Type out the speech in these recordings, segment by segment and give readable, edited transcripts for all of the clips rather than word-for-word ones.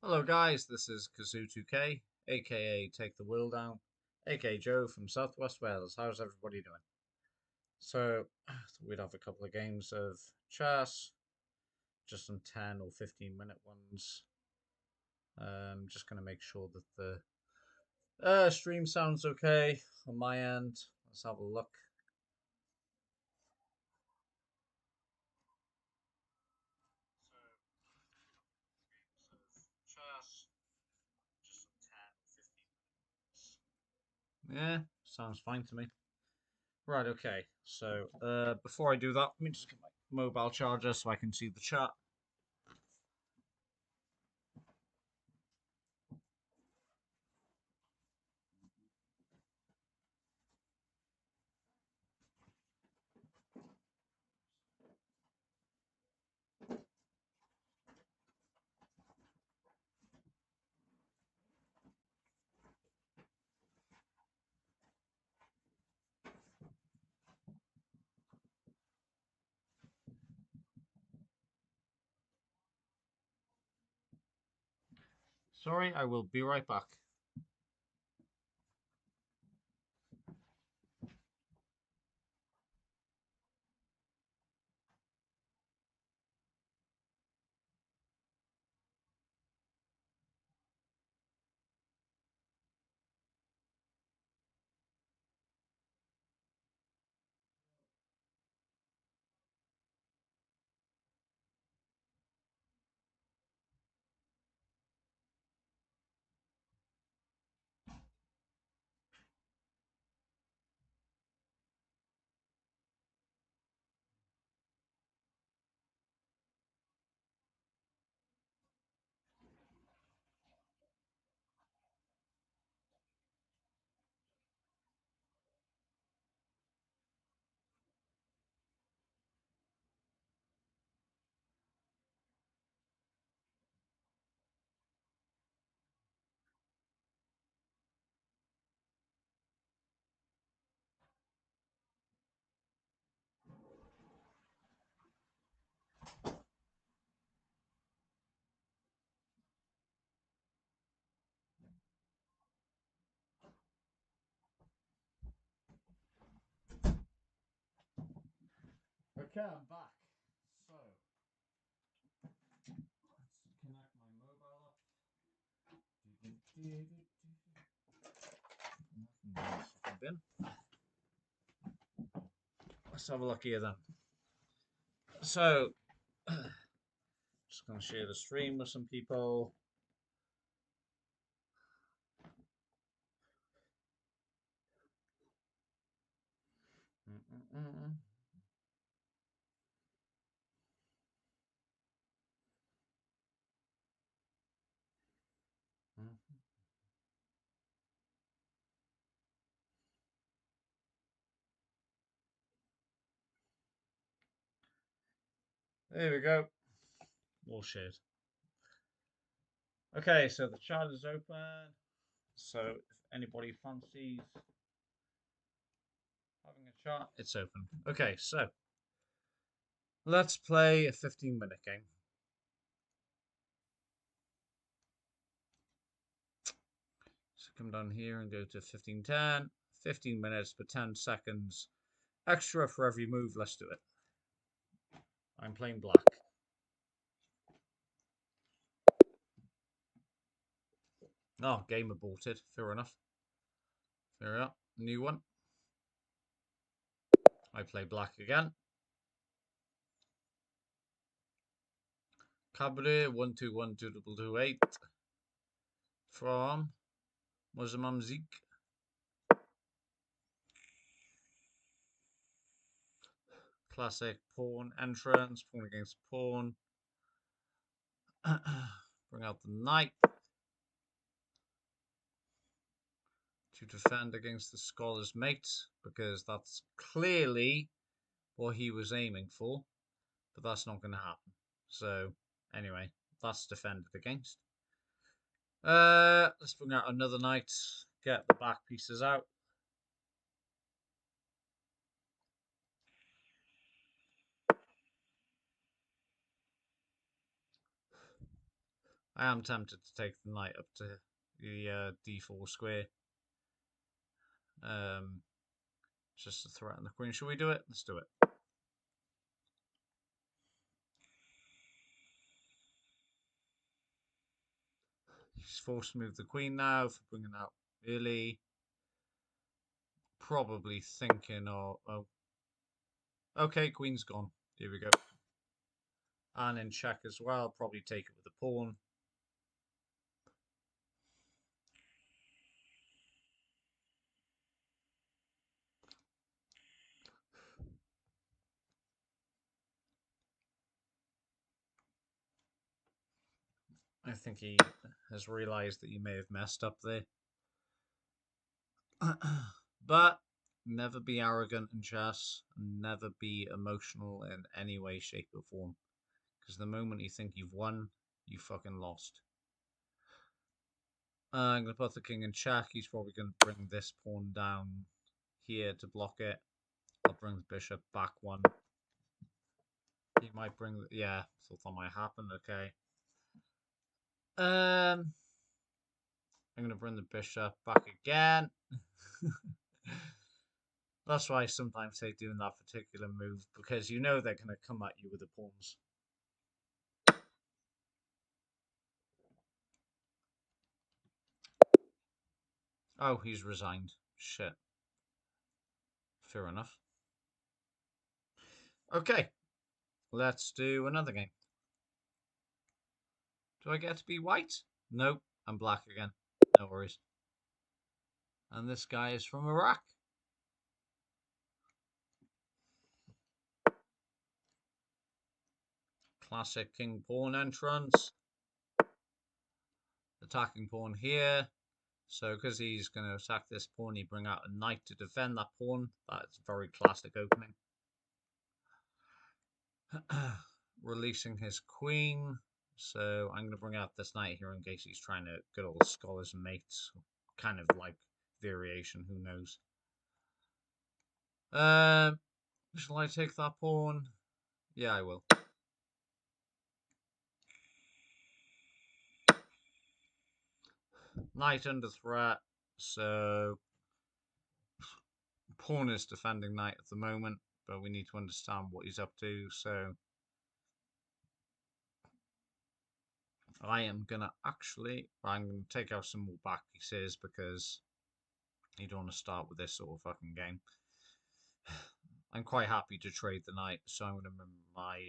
Hello guys, this is Kazoo2k, aka Take the Wheel Down, aka Joe from Southwest Wales. How's everybody doing? So, we'd have a couple of games of chess, just some 10 or 15-minute ones. Just going to make sure that the stream sounds okay on my end. Let's have a look. Yeah, sounds fine to me. Right, okay. So, before I do that, let me just get my mobile charger so I can see the chat. Sorry, I will be right back. Okay, I'm back. So, let's connect my mobile up. Bin. Let's have a look here then. So, just going to share the stream with some people. There we go. All shared. Okay, so the chat is open. So, if anybody fancies having a chat, it's open. Okay, so let's play a 15-minute game. So, come down here and go to 15:10. 15 minutes for 10 seconds extra for every move. Let's do it. I'm playing black. Oh, game aborted. Fair enough. Fair enough. New one. I play black again. Cabaret 12122228 from Mozambique. Classic pawn entrance, pawn against pawn. Bring out the knight to defend against the scholar's mate, because that's clearly what he was aiming for, but that's not going to happen. So anyway, that's defended against. Let's bring out another knight, get the back pieces out. I am tempted to take the knight up to the d4 square. Um, just to threaten the queen. Should we do it? Let's do it. He's forced to move the queen now for bringing out early. Probably thinking, oh, okay, queen's gone. Here we go. And in check as well. Probably take it with a pawn. I think he has realized that he may have messed up there. But never be arrogant in chess, and never be emotional in any way, shape, or form. Because the moment you think you've won, you fucking lost. I'm going to put the king in check. He's probably going to bring this pawn down here to block it. I'll bring the bishop back one. He might bring... Yeah, thought that might happen. Okay. I'm going to bring the bishop back again. That's why I sometimes say doing that particular move, because you know they're going to come at you with the pawns. Oh, he's resigned. Shit. Fair enough. Okay, let's do another game. Do I get to be white? Nope, I'm black again. No worries. And this guy is from Iraq. Classic king pawn entrance. Attacking pawn here. So because he's going to attack this pawn, he bring out a knight to defend that pawn. That's a very classic opening. Releasing his queen. So I'm going to bring out this knight here in case he's trying to good old scholars and mates. Kind of like variation, who knows. Shall I take that pawn? Yeah, I will. Knight under threat, so pawn is defending knight at the moment, but we need to understand what he's up to, so I'm gonna take out some more back pieces because you don't want to start with this sort of fucking game. I'm quite happy to trade the knight, so I'm gonna move my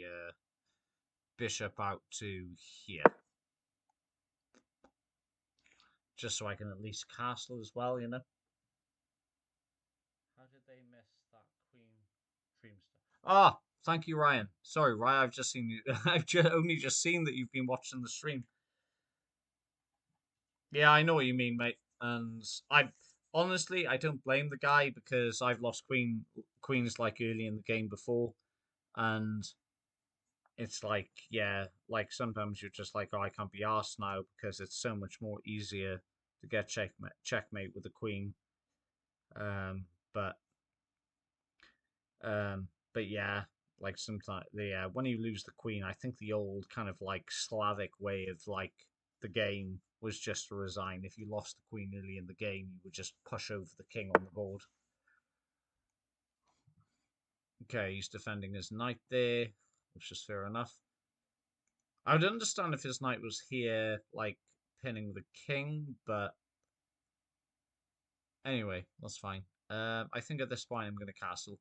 bishop out to here. Just so I can at least castle as well, you know? How did they miss that queen dreamster? Ah, thank you, Ryan. Sorry, Ryan, I've just seen you. I've only just seen that you've been watching the stream. Yeah, I know what you mean, mate. And I honestly, I don't blame the guy because I've lost queens like early in the game before, and it's like, yeah, like sometimes you're just like, oh, I can't be asked now because it's so much more easier to get checkmate with a queen. Um, but but yeah, like sometimes yeah, when you lose the queen, I think the old kind of like Slavic way of like the game was just to resign. If you lost the queen early in the game, you would just push over the king on the board. Okay, he's defending his knight there, which is fair enough. I would understand if his knight was here, like pinning the king, but anyway, that's fine. I think at this point I'm going to castle.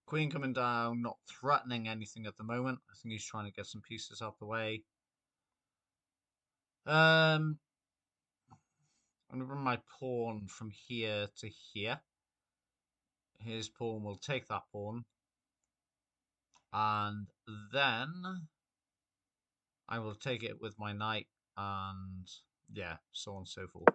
Queen coming down, not threatening anything at the moment. I think he's trying to get some pieces out the way. I'm gonna run my pawn from here to here. His pawn will take that pawn, and then I will take it with my knight, and yeah, so on and so forth.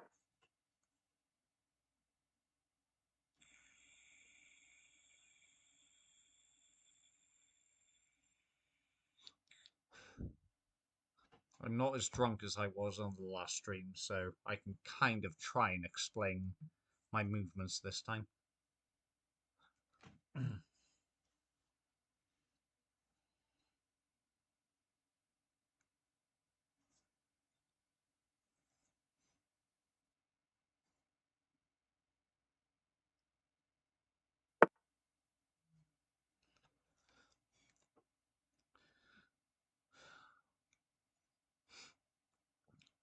I'm not as drunk as I was on the last stream, so I can kind of try and explain my movements this time.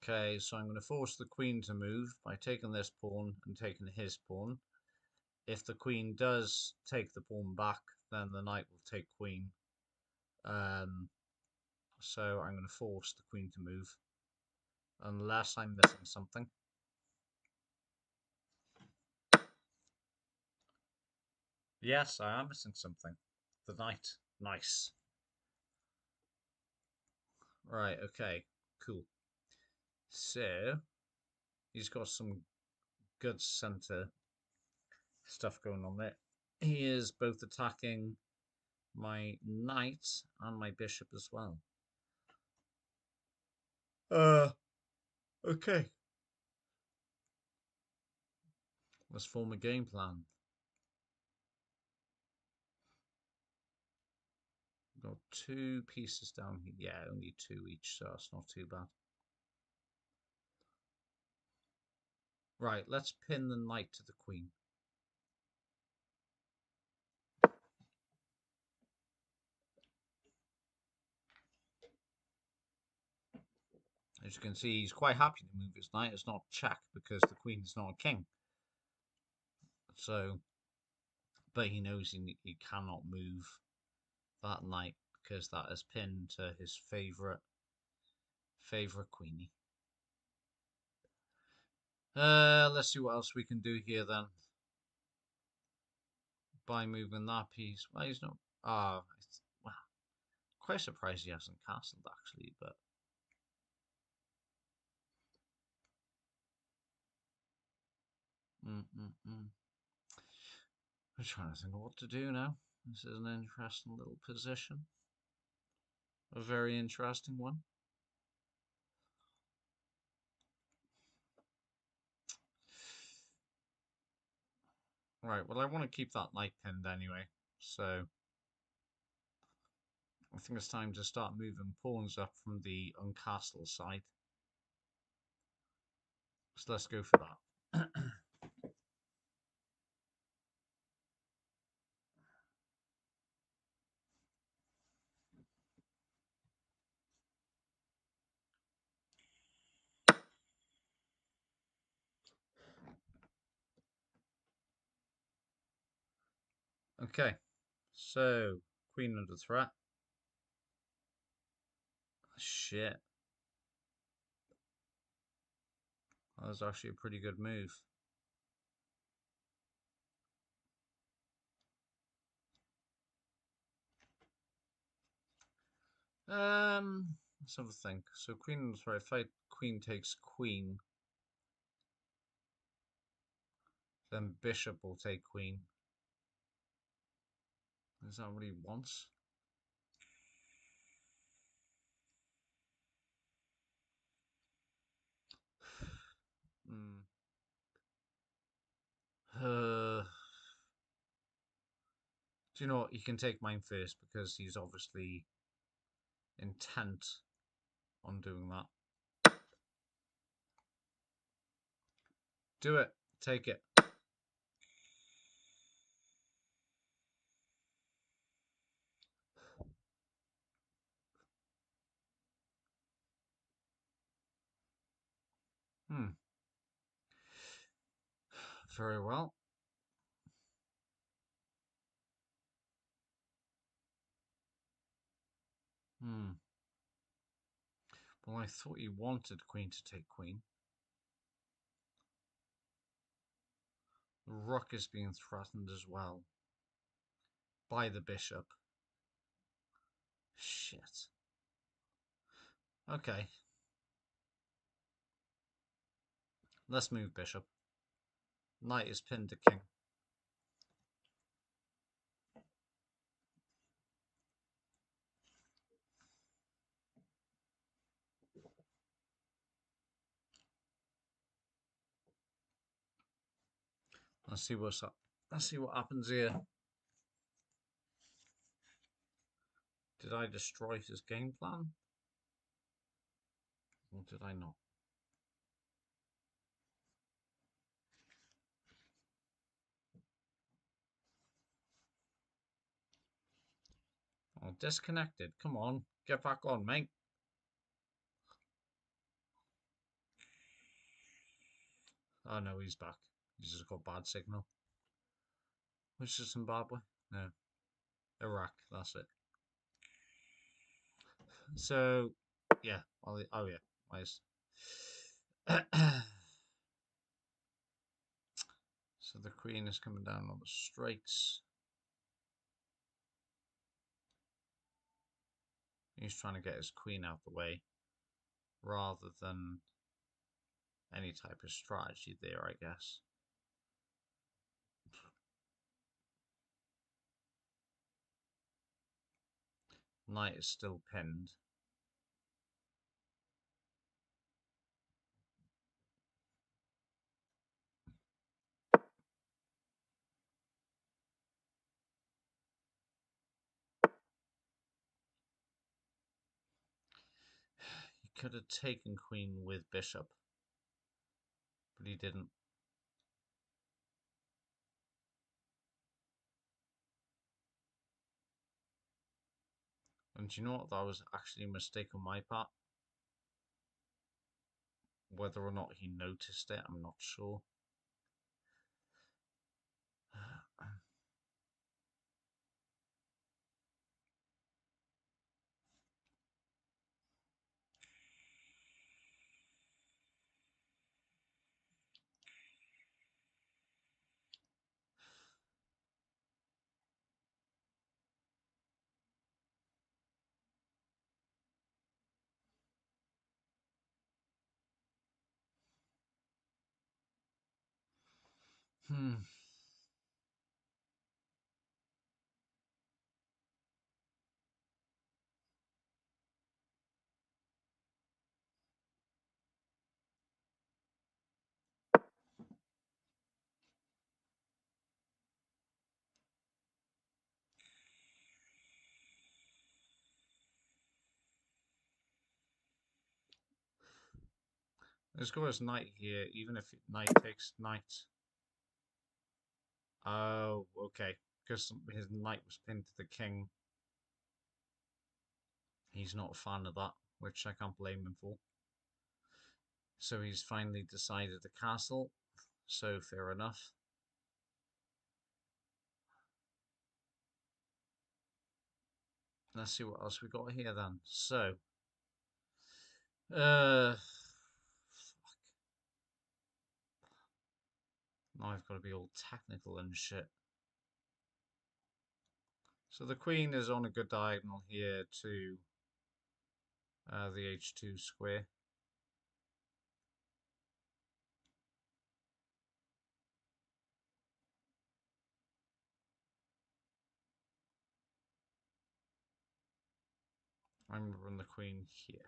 Okay, so I'm going to force the queen to move by taking this pawn and taking his pawn. If the queen does take the pawn back, then the knight will take queen. So I'm going to force the queen to move, unless I'm missing something. Yes, I am missing something. The knight. Nice. Right, okay, cool. So, he's got some good center stuff going on there. He is both attacking my knight and my bishop as well. Okay. Let's form a game plan. Got 2 pieces down here. Yeah, only 2 each, so that's not too bad. Right, let's pin the knight to the queen. As you can see, he's quite happy to move his knight. It's not check because the queen is not a king. So, but he knows he cannot move that knight because that is pinned to his favorite queenie. Let's see what else we can do here then. By moving that piece. Well, he's not. Ah, well, quite surprised he hasn't castled actually, but. I'm trying to think of what to do now. This is an interesting little position. A very interesting one. Right, well, I want to keep that knight pinned anyway, so I think it's time to start moving pawns up from the uncastle side. So let's go for that. Okay, so queen under threat. Shit. That was actually a pretty good move. Let's have a think. So queen under threat. If queen takes queen, then bishop will take queen. Is that what he wants? Hmm. Do you know what? He can take mine first because he's obviously intent on doing that. Do it. Take it. Hmm. Very well. Hmm. Well, I thought you wanted queen to take queen. The rook is being threatened as well by the bishop. Shit. Okay. Let's move bishop. Knight is pinned to king. Let's see what's up. Let's see what happens here. Did I destroy his game plan? Or did I not? Oh, disconnected. Come on. Get back on, mate. Oh no, he's back. He's just got bad signal. Which is Zimbabwe? No. Iraq, that's it. So, yeah. Oh yeah. Nice. So the queen is coming down on the straights. He's trying to get his queen out the way rather than any type of strategy there, I guess. Knight is still pinned. He could have taken queen with bishop, but he didn't. And do you know what? That was actually a mistake on my part. Whether or not he noticed it, I'm not sure. Hmm. Let's go as knight here, even if knight takes knight. Oh, okay. Because his knight was pinned to the king. He's not a fan of that, which I can't blame him for. So he's finally decided the castle. So fair enough. Let's see what else we got here then. So, fuck. Now I've got to be all technical and shit. So the queen is on a good diagonal here to the h2 square. I'm going to run the queen here.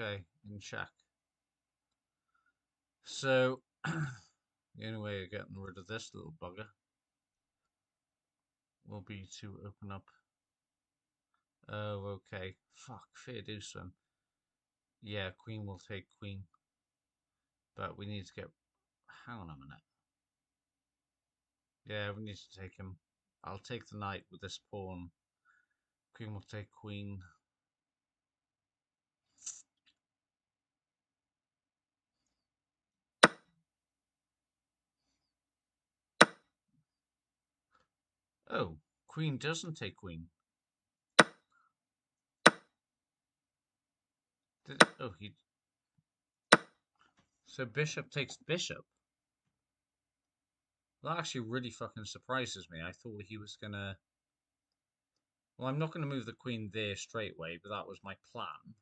Okay, in check. So, the only way of getting rid of this little bugger will be to open up. Oh, okay. Fuck, fair do son. Yeah, queen will take queen. But we need to get. Hang on a minute. Yeah, we need to take him. I'll take the knight with this pawn. Queen will take queen. Oh, queen doesn't take queen. Oh, he. So bishop takes bishop. That actually really fucking surprises me. I thought he was gonna. Well, I'm not gonna move the queen there straight away, but that was my plan.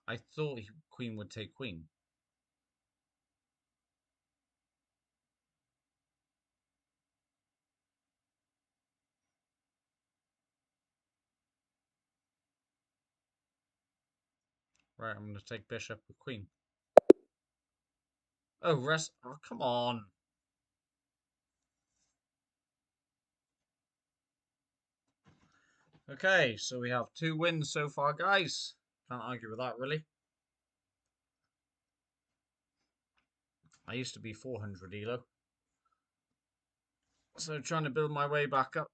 I thought queen would take queen. Right, I'm gonna take bishop with queen. Oh, rest. Oh, come on. Okay, so we have 2 wins so far, guys. Can't argue with that, really. I used to be 400 elo. So trying to build my way back up.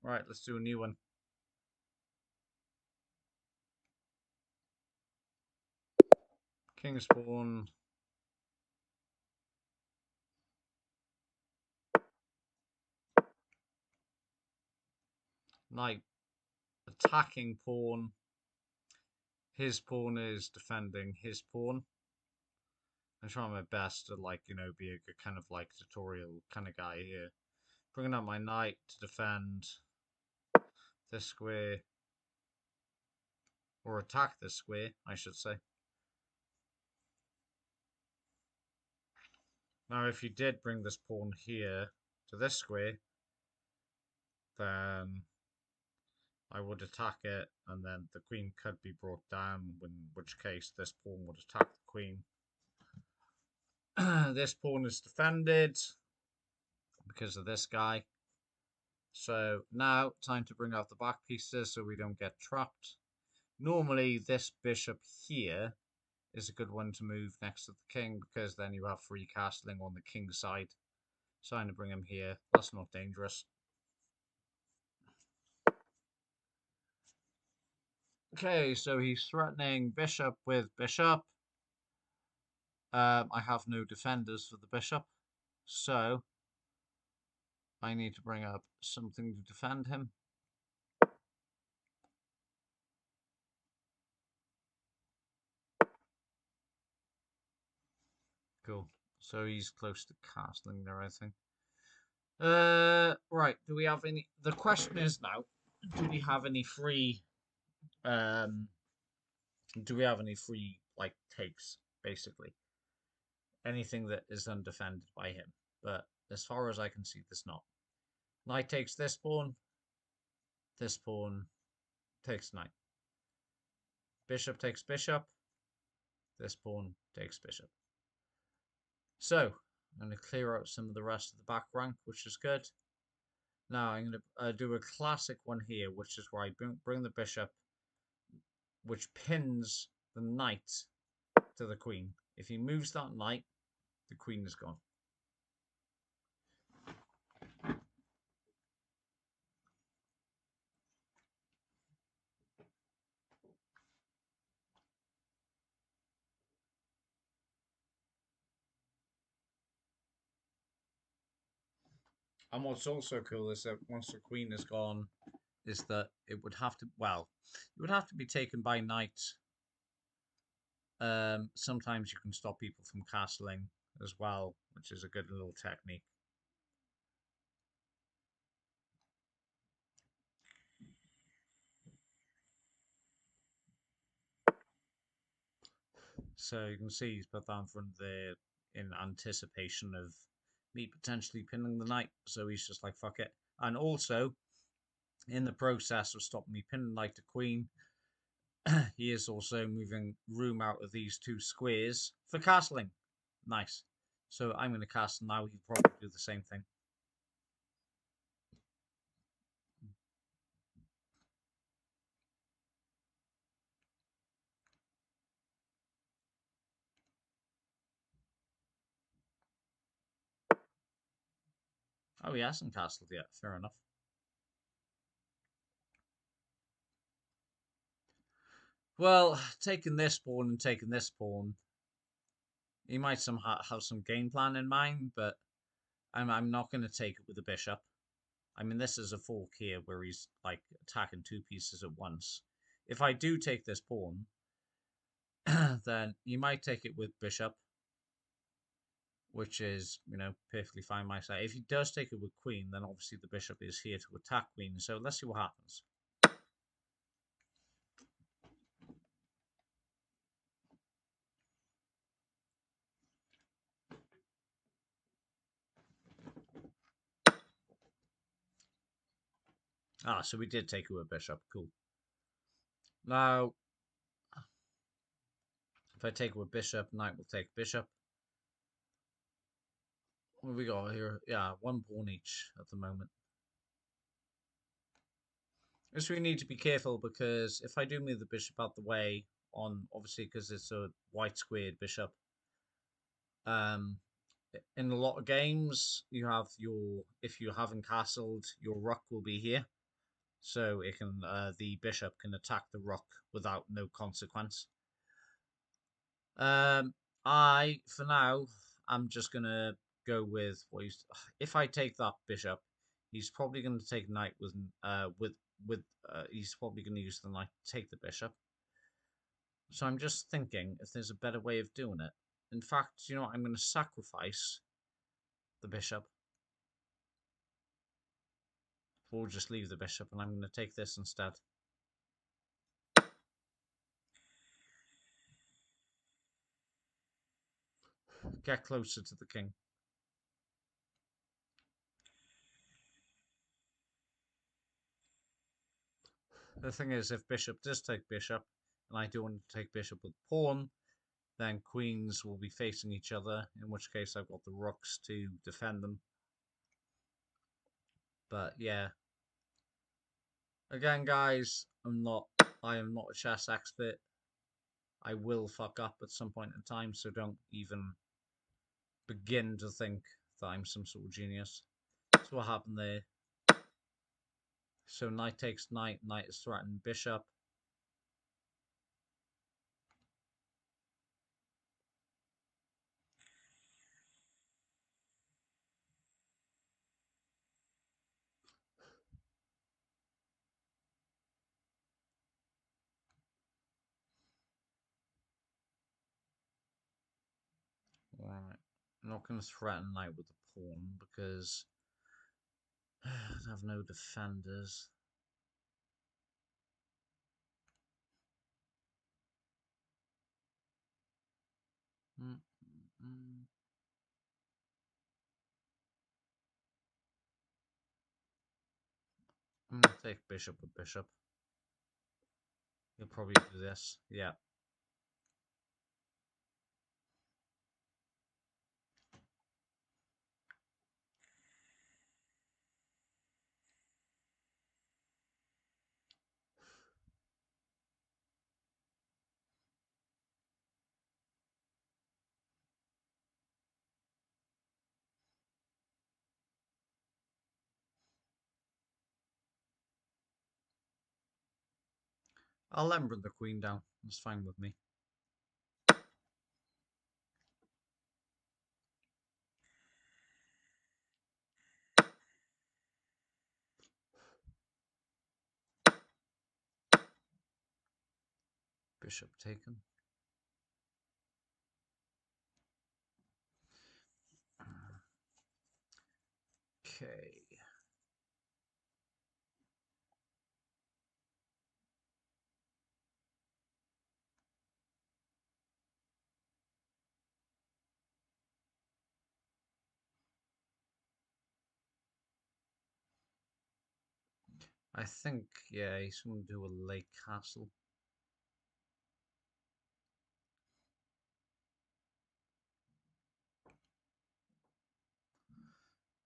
Right, let's do a new one. King's pawn. Knight attacking pawn. His pawn is defending his pawn. I'm trying my best to, like, be a good kind of like tutorial kind of guy here. Bringing up my knight to defend this square. Or attack this square, I should say. Now, if you did bring this pawn here to this square, then I would attack it, and then the queen could be brought down, in which case this pawn would attack the queen. This pawn is defended because of this guy. So now, time to bring out the back pieces so we don't get trapped. Normally, this bishop here is a good one to move next to the king because then you have free castling on the king's side. So I'm going to bring him here. That's not dangerous. Okay, so he's threatening bishop with bishop. I have no defenders for the bishop, so I need to bring up something to defend him. Cool. So he's close to castling there, I think. Right. Do we have any? The question is now, do we have any free? Do we have any free like takes? Basically, anything that is undefended by him. But as far as I can see, there's not. Knight takes this pawn. This pawn takes knight. Bishop takes bishop. This pawn takes bishop. So I'm going to clear out some of the rest of the back rank, which is good. Now I'm going to do a classic one here, which is where I bring the bishop, which pins the knight to the queen. If he moves that knight, the queen is gone. And what's also cool is that once the queen is gone, is that it would have to, well, it would have to be taken by knight. Sometimes you can stop people from castling as well, which is a good little technique. So you can see he's put that in front there in anticipation of me potentially pinning the knight. So he's just like, fuck it. And also, in the process of stopping me pinning knight to queen, he is also moving room out of these 2 squares for castling. Nice. So I'm going to cast now. He'll probably do the same thing. Oh, he hasn't castled yet. Fair enough. Well, taking this pawn and taking this pawn, he might somehow have some game plan in mind, but I'm not going to take it with the bishop. I mean, this is a fork here where he's like attacking 2 pieces at once. If I do take this pawn, then he might take it with bishop. which is, you know, perfectly fine my side. If he does take it with queen, then obviously the bishop is here to attack queen. So let's see what happens. Ah, so we did take it with bishop. Cool. Now, if I take it with bishop, knight will take bishop. What have we got here? Yeah, one pawn each at the moment. So we need to be careful because if I do move the bishop out the way on, obviously because it's a white squared bishop, um, in a lot of games you have your, if you haven't castled, your rook will be here, so it can the bishop can attack the rook without no consequence. Um, for now, I'm just gonna go with what he's. If I take that bishop, he's probably going to take knight with. He's probably going to use the knight to take the bishop. So I'm just thinking if there's a better way of doing it. In fact, you know what? I'm going to sacrifice the bishop. We'll just leave the bishop, and I'm going to take this instead. Get closer to the king. The thing is, if bishop does take bishop, and I do want to take bishop with pawn, then queens will be facing each other, in which case I've got the rooks to defend them. But yeah, again, guys, I am not a chess expert. I will fuck up at some point in time, so don't even begin to think that I'm some sort of genius. That's what happened there. So knight takes knight, knight is threatened, bishop. Right. I'm not going to threaten knight with the pawn because I have no defenders. Mm -mm. I'm going to take bishop with bishop. You'll probably do this. Yeah. I'll let him bring the queen down. That's fine with me. Bishop taken. Okay. I think, yeah, he's going to do a late castle.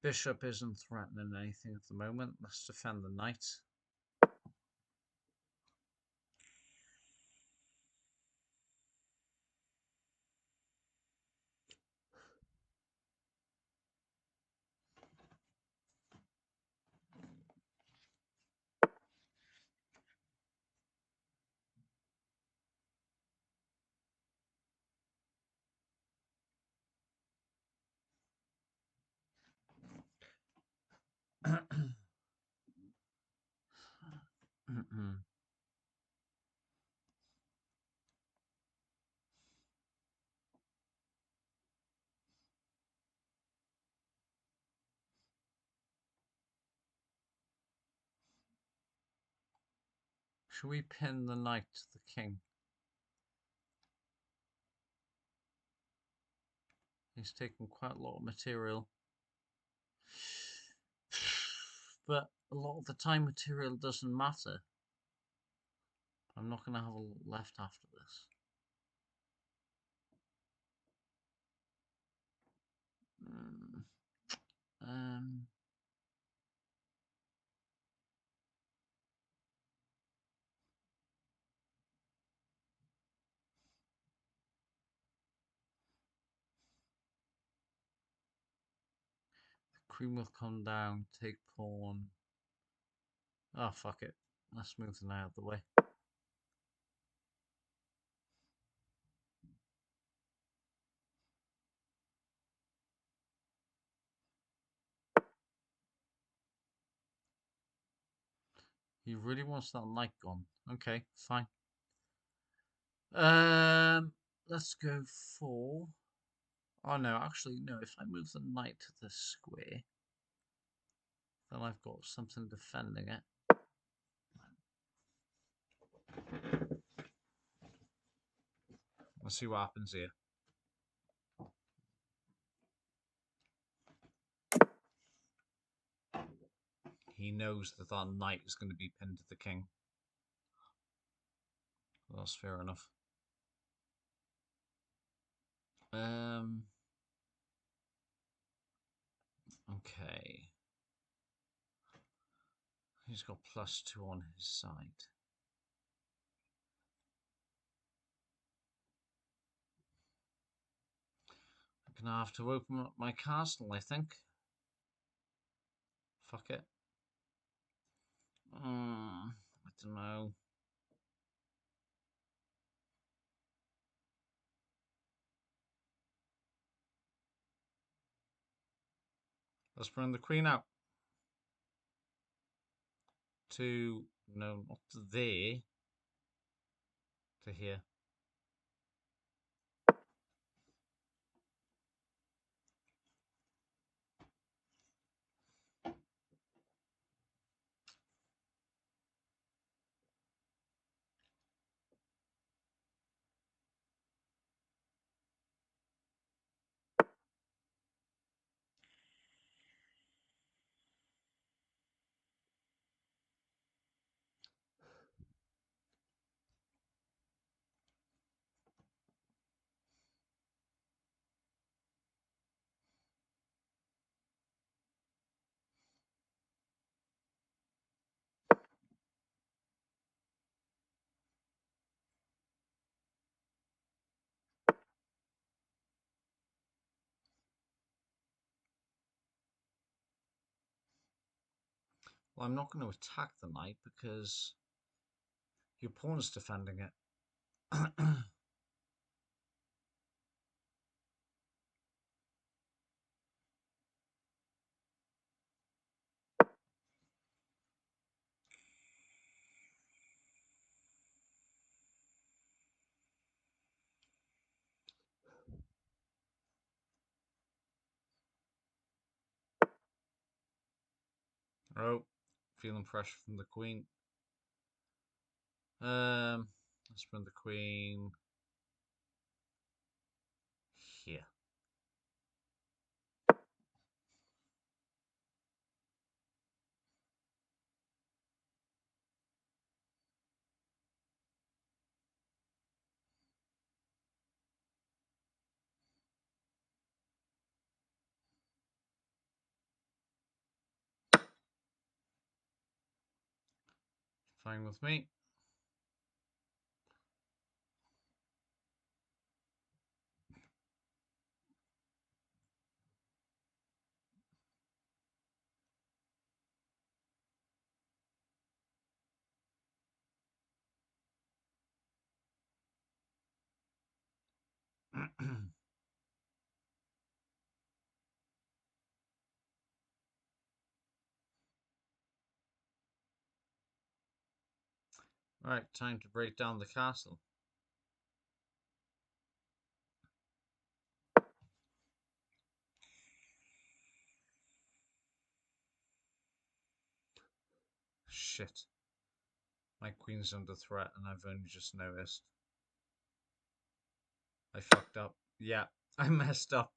Bishop isn't threatening anything at the moment. Let's defend the knight. Should we pin the knight to the king? He's taking quite a lot of material. But a lot of the time material doesn't matter. I'm not going to have a left after this. Um, Queen will come down, take pawn. Oh, fuck it. Let's move the knight out of the way. He really wants that knight gone. Okay, fine. Let's go for... Oh no, actually no, if I move the knight to the square, then I've got something defending it. Let's see what happens here. He knows that that knight is going to be pinned to the king. Well, that's fair enough. Okay. He's got +2 on his side. I'm gonna have to open up my castle, I think. Fuck it. I don't know. Let's bring the queen out. To, no, not to there. To here. Well, I'm not going to attack the knight because your pawn's defending it. Oh, feeling pressure from the queen. Let's bring the queen here. Fine with me. Right, time to break down the castle. Shit. My queen's under threat and I've only just noticed. I fucked up. Yeah, I messed up.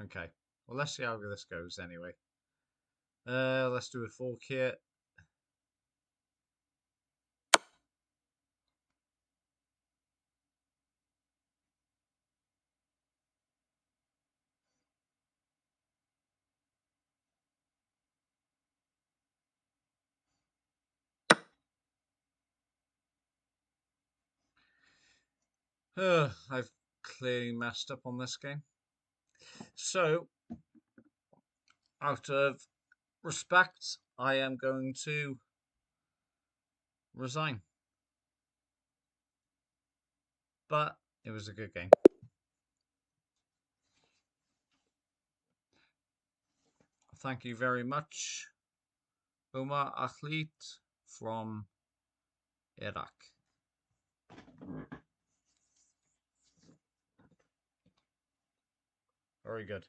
Okay. Well, let's see how this goes anyway. Let's do a fork here. I've clearly messed up on this game. So, out of respect, I am going to resign. But it was a good game. Thank you very much, Omar Athleet from Iraq. Very good.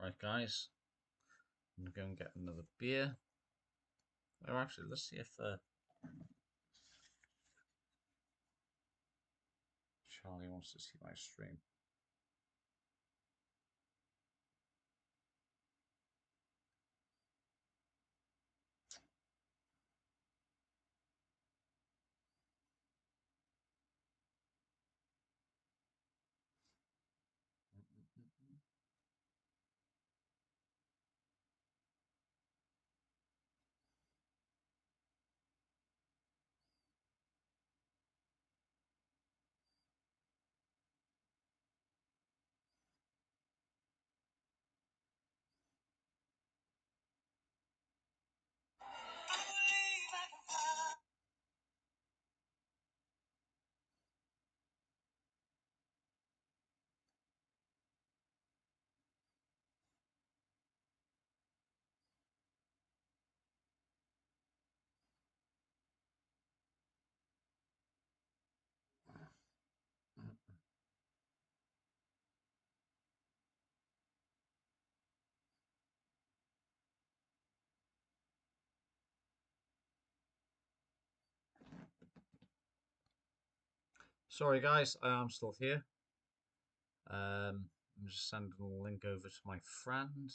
Right, guys. I'm going to go and get another beer. Oh, actually, let's see if Charlie wants to see my stream. Sorry, guys, I am still here. I'm just sending a link over to my friend.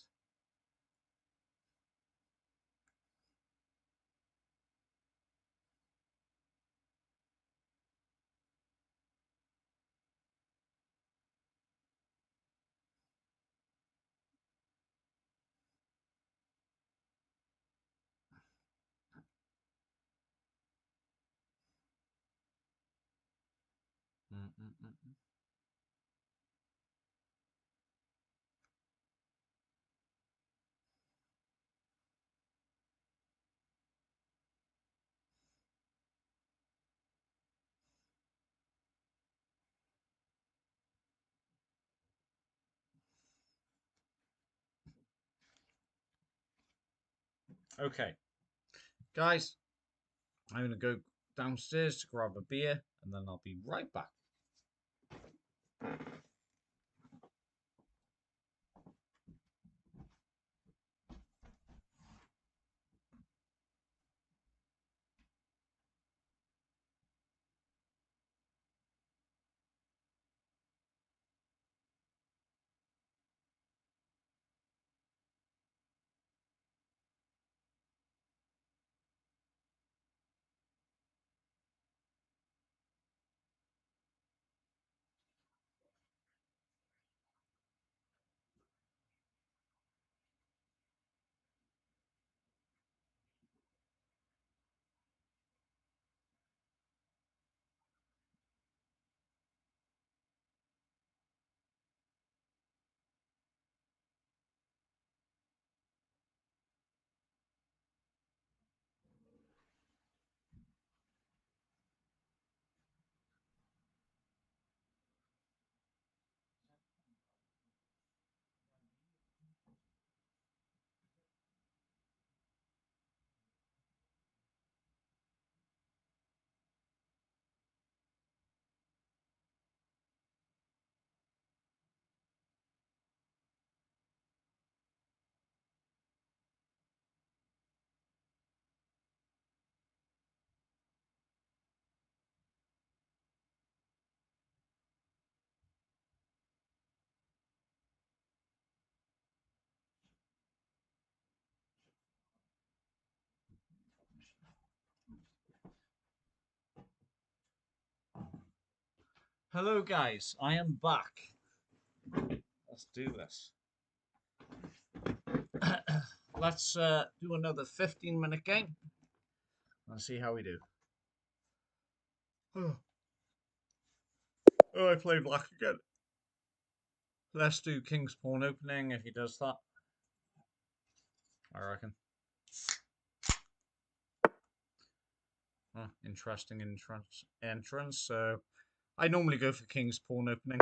Okay, guys, I'm going to go downstairs to grab a beer and then I'll be right back. Hello, guys. I am back. Let's do this. Let's do another 15-minute game and see how we do. Oh, I played black again. Let's do King's Pawn opening if he does that. I reckon. Oh, interesting entrance. So I normally go for King's Pawn opening.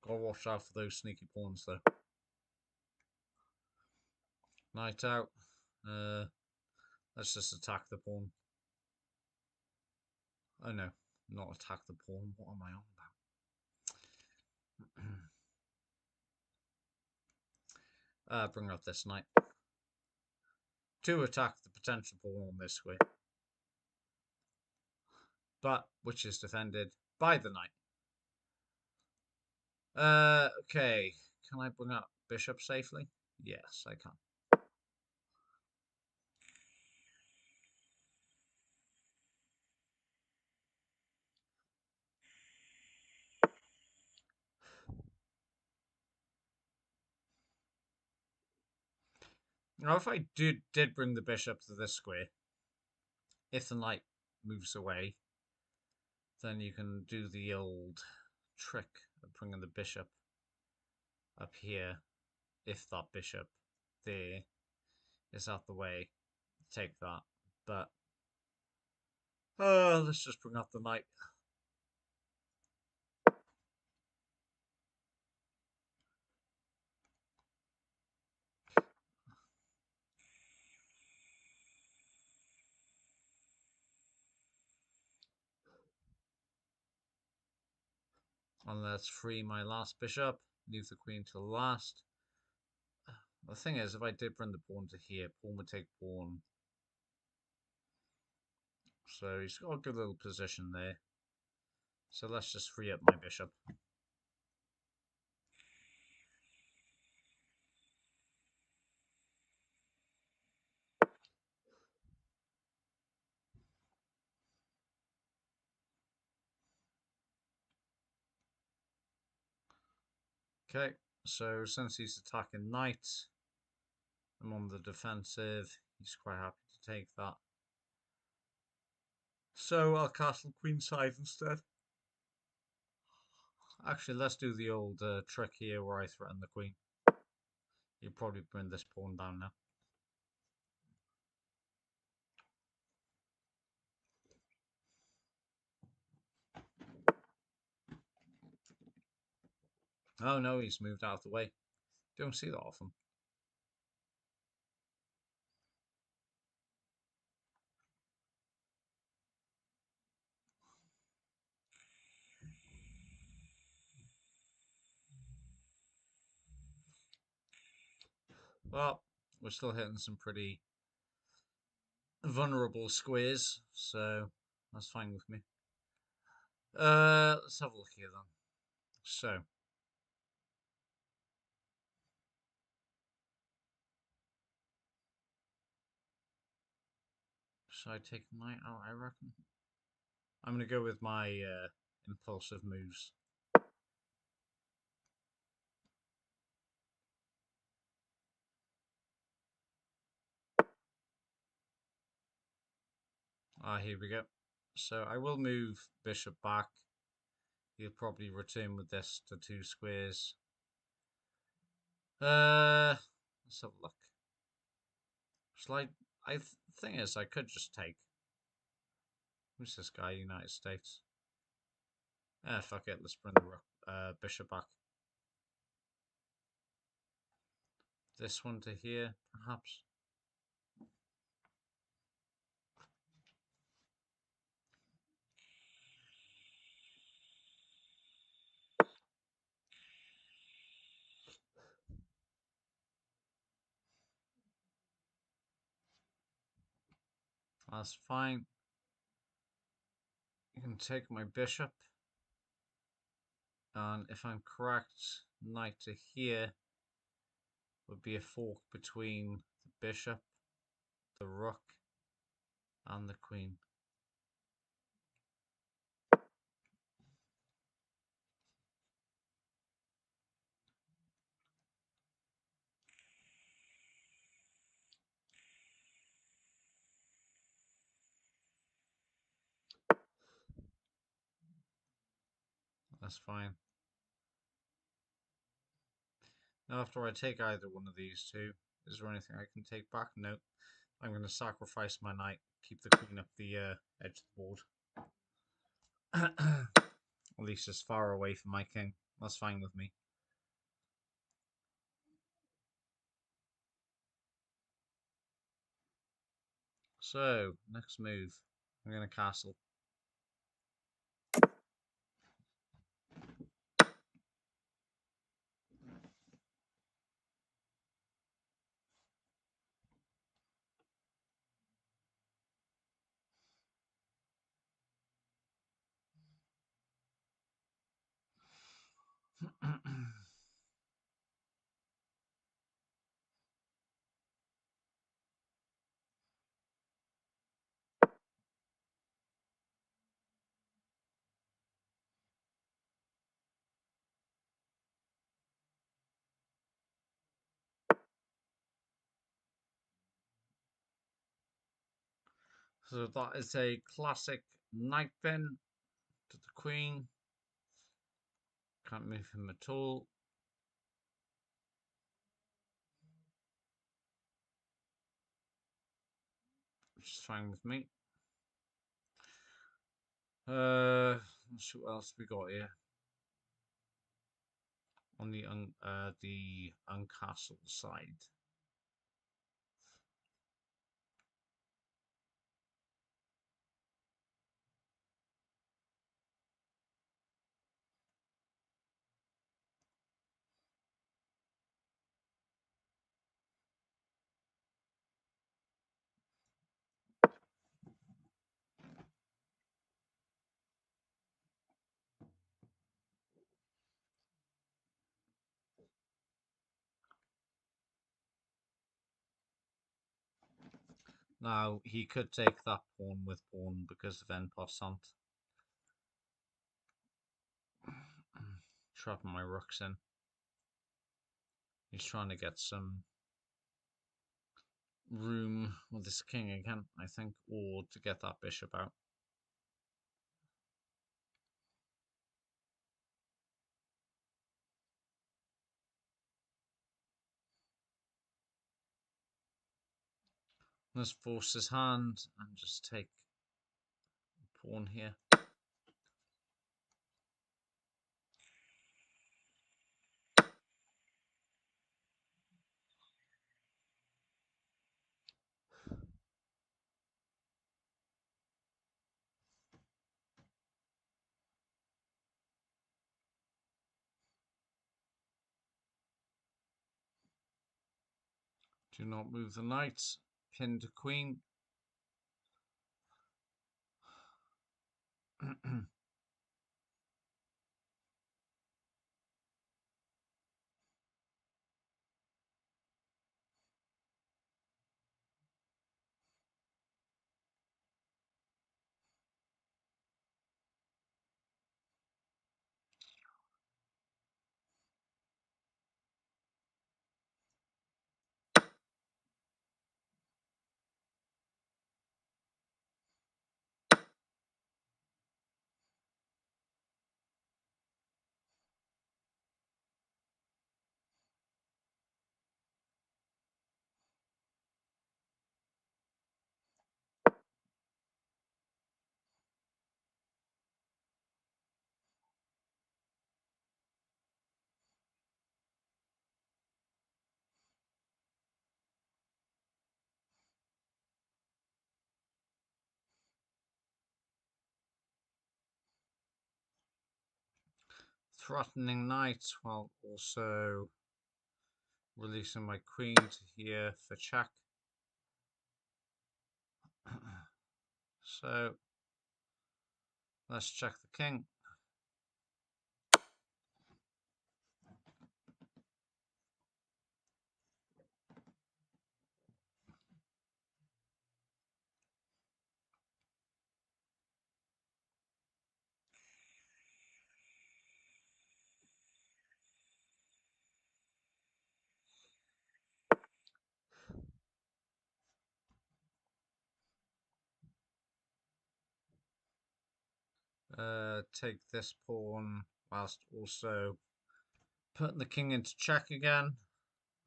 Gotta watch out for those sneaky pawns though. Knight out. Let's just attack the pawn. Oh no, not attack the pawn. What am I on about? Bring up this knight. To attack the potential pawn on this square. But which is defended by the knight. Okay. Can I bring up bishop safely? Yes, I can. Now, if I did bring the bishop to this square, if the knight moves away, then you can do the old trick of bringing the bishop up here. If that bishop there is out the way, take that. But let's just bring up the knight. And let's free my last bishop. Leave the queen to the last. The thing is, if I did bring the pawn to here, pawn would take pawn. So he's got a good little position there. So let's just free up my bishop. Okay, so since he's attacking knight, I'm on the defensive. He's quite happy to take that. So I'll castle queenside instead. Actually, let's do the old trick here where I threaten the queen. You'll probably bring this pawn down now. Oh no, he's moved out of the way. Don't see that often. Well, we're still hitting some pretty vulnerable squares, so that's fine with me. Let's have a look here then. So, should I take knight out, I reckon? I'm going to go with my impulsive moves. Here we go. So I will move bishop back. He'll probably return with this to 2 squares. Let's have a look. Thing is, I could just take. Who's this guy? United States. Fuck it. Let's bring the bishop back. This one to here, perhaps. That's fine. You can take my bishop. And if I'm correct, knight to here would be a fork between the bishop, the rook, and the queen. That's fine. Now, after I take either one of these two, is there anything I can take back? No. I'm going to sacrifice my knight, keep the queen up the edge of the board. At least as far away from my king. That's fine with me. So, next move. I'm going to castle. So that is a classic knight pin to the queen. Can't move him at all. Which is fine with me. Let's see what else we got here. On the uncastled side. Now, he could take that pawn with pawn because of en passant. Trapping my rooks in. He's trying to get some room with this king again, I think, or to get that bishop out. Let's force his hand and just take a pawn here. Do not move the knight. Pin to queen. Threatening knight while also releasing my queen to here for check. So let's check the king. take this pawn whilst also putting the king into check again.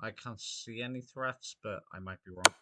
I can't see any threats, but I might be wrong.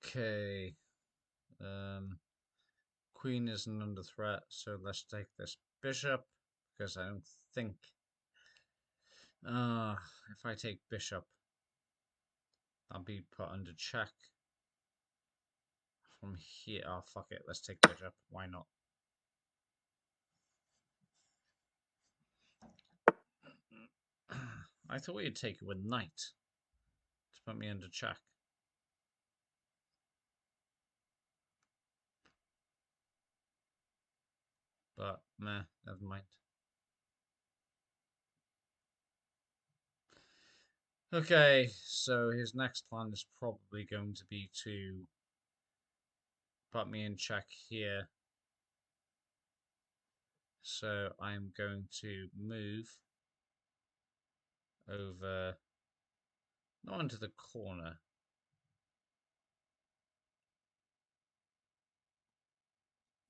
Okay. Queen isn't under threat, so let's take this bishop because I don't think. If I take bishop, I'll be put under check from here. Oh, fuck it. Let's take bishop. Why not? I thought we'd take it with knight to put me under check. But, meh, never mind. Okay, so his next plan is probably going to be to put me in check here. So I'm going to move over, not into the corner.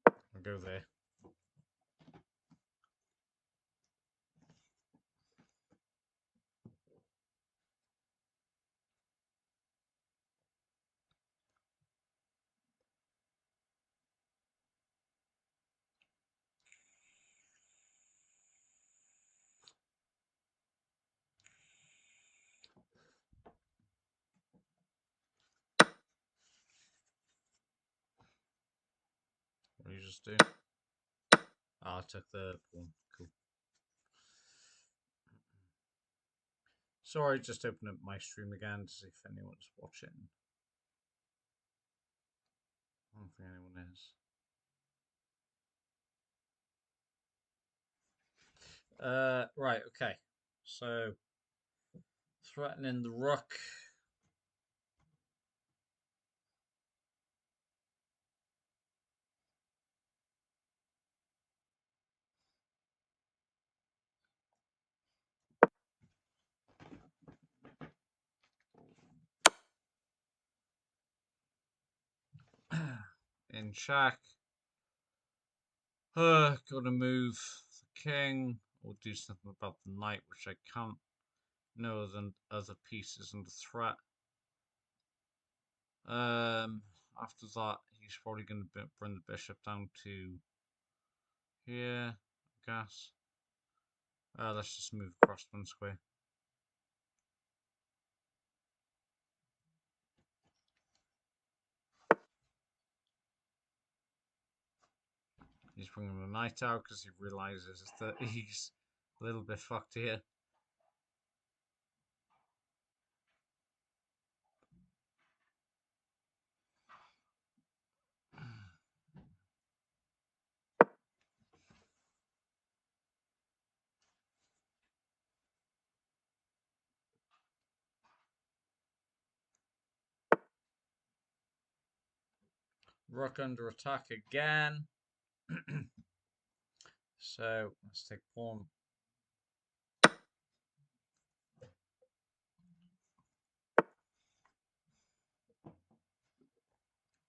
I'll go there. What do you just do? Oh, I took the pawn. Cool. Sorry, just open up my stream again to see if anyone's watching. I don't think anyone is. Right, okay. So, threatening the rook. In check. Gotta move the king or do something about the knight, which I can't. No other pieces under threat. After that, he's probably going to bring the bishop down to here, I guess. Let's just move across one square. He's bringing the knight out because he realizes that he's a little bit fucked here. Rook under attack again. So let's take pawn.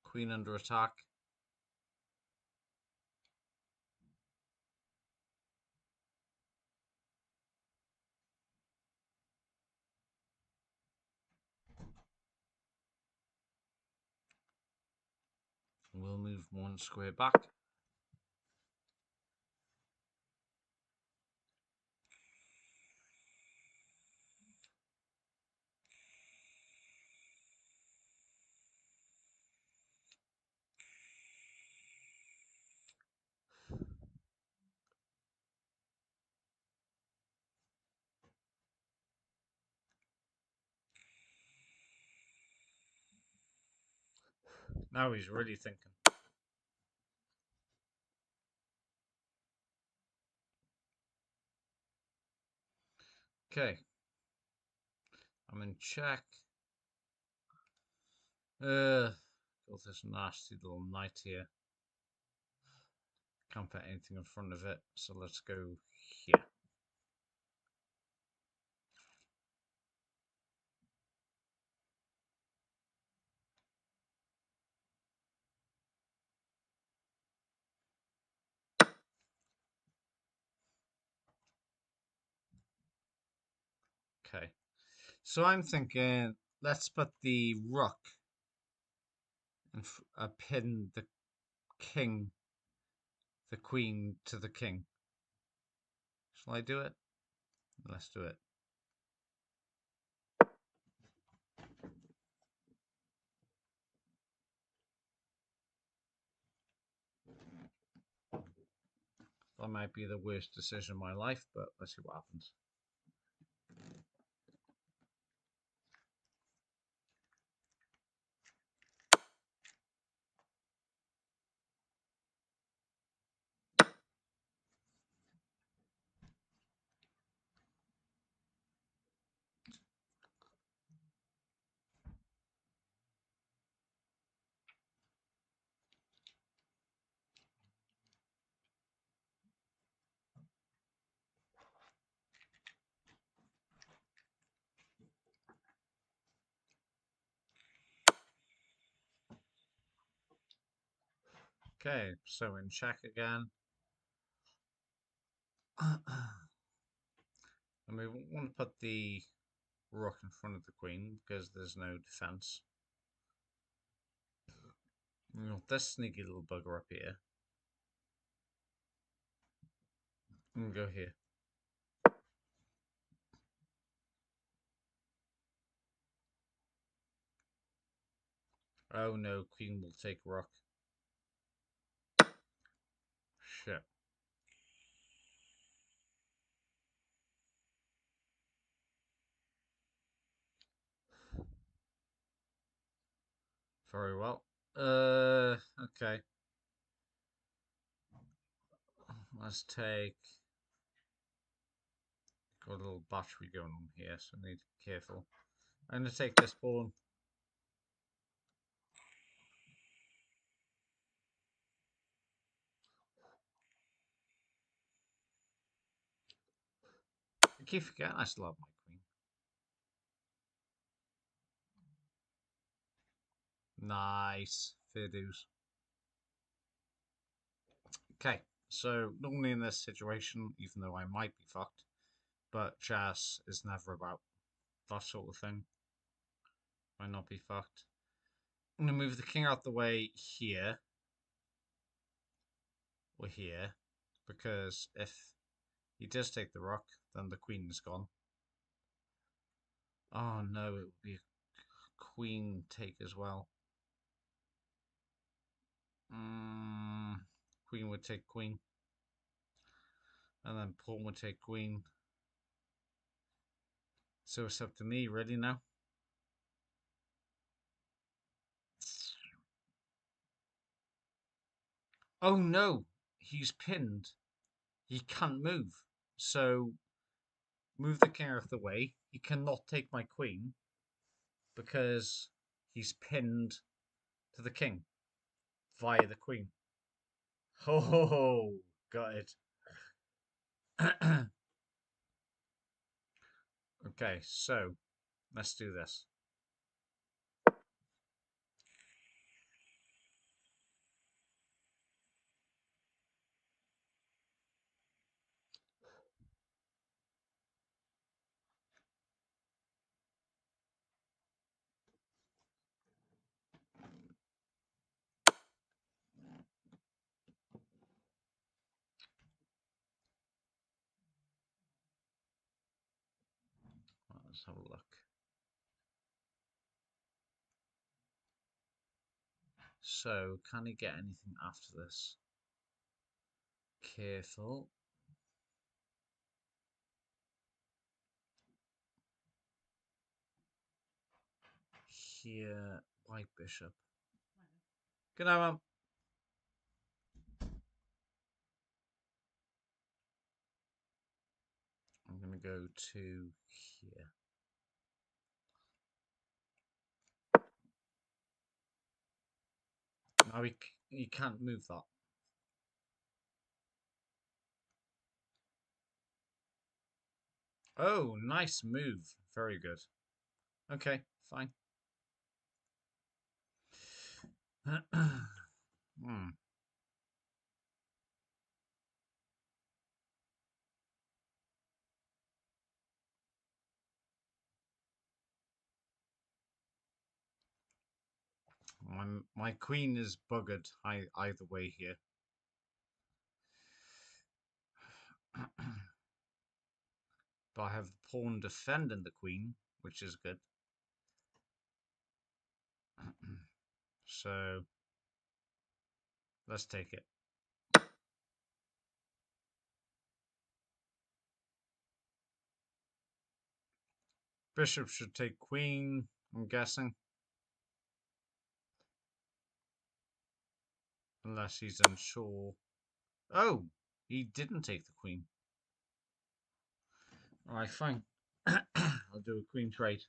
Queen under attack. We'll move one square back. Now he's really thinking. Okay. I'm in check. Got this nasty little knight here. Can't put anything in front of it, so let's go here. Okay. So I'm thinking, let's put the rook and pin the king, the queen to the king. Shall I do it? Let's do it. That might be the worst decision of my life, but let's see what happens. Okay, so in check again. And we want to put the rook in front of the queen because there's no defense. We want this sneaky little bugger up here. And go here. Oh no, queen will take rook. Shit. Very well. Okay. Let's take. Got a little battery going on here, so I need to be careful. I'm going to take this pawn. I keep forgetting I still have my queen. Nice. Fair dues. Okay, so normally in this situation, even though I might be fucked, but chess is never about that sort of thing. Might not be fucked. I'm going to move the king out the way here. Or here. Because if he does take the rook, then the queen is gone. Oh no, it would be a queen take as well. Queen would take queen. And then pawn would take queen. So it's up to me really now. Oh no, he's pinned. He can't move. So move the king out of the way. He cannot take my queen because he's pinned to the king via the queen. Ho ho ho! Got it. Okay, so let's do this. Let's have a look. So, can he get anything after this? Careful. Here, white bishop. Good night, Mum. I'm going to go to here. Now you can't move that. Oh, nice move. Very good. Okay, fine. Hmm. My queen is buggered either way here. But I have the pawn defending the queen, which is good. So let's take it. Bishop should take queen, I'm guessing. Unless he's unsure. Oh, he didn't take the queen. Alright, fine. I'll do a queen trade.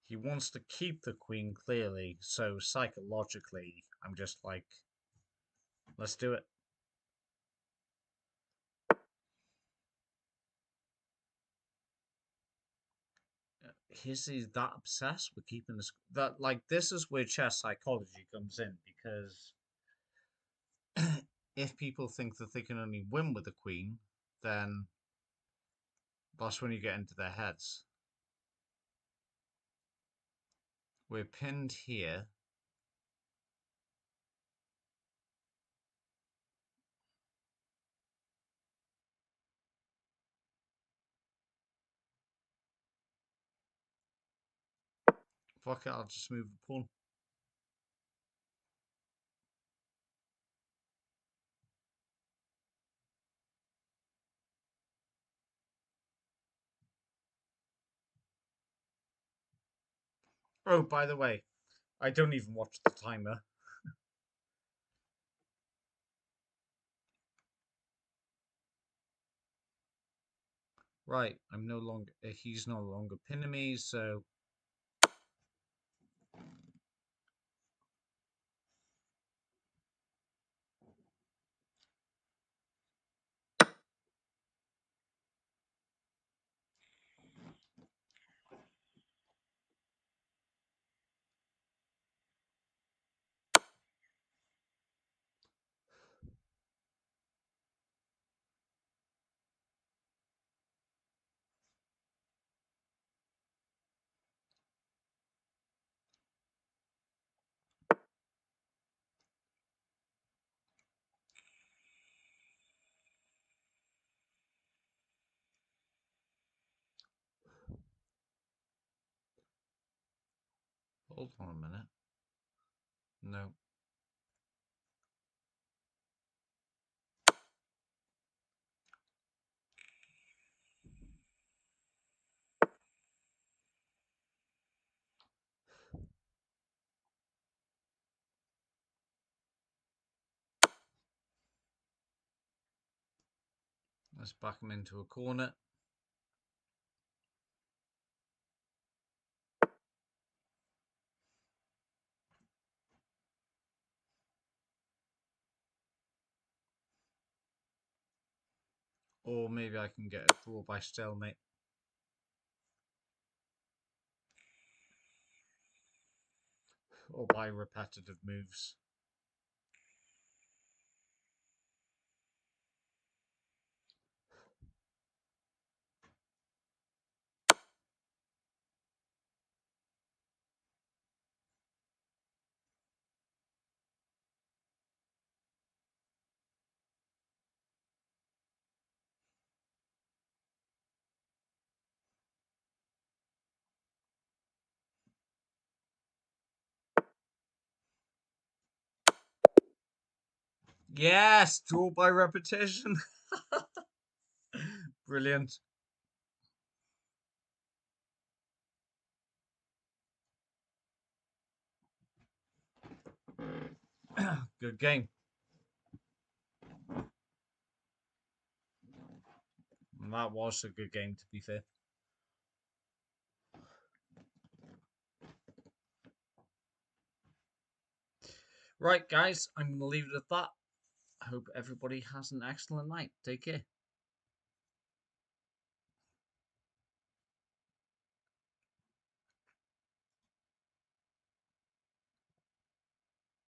He wants to keep the queen clearly, so psychologically, I'm just like, let's do it. Is he that obsessed with keeping this? That like this is where chess psychology comes in because if people think that they can only win with the queen, then that's when you get into their heads. We're pinned here. Fuck it, I'll just move the pawn. Oh, by the way, I don't even watch the timer. Right, I'm no longer. He's no longer pinning me, so hold on a minute. No. Let's back him into a corner. Or maybe I can get a draw by stalemate. Or by repetitive moves. Yes, draw by repetition. Brilliant. Good game. And that was a good game, to be fair. Right, guys, I'm going to leave it at that. I hope everybody has an excellent night. Take care.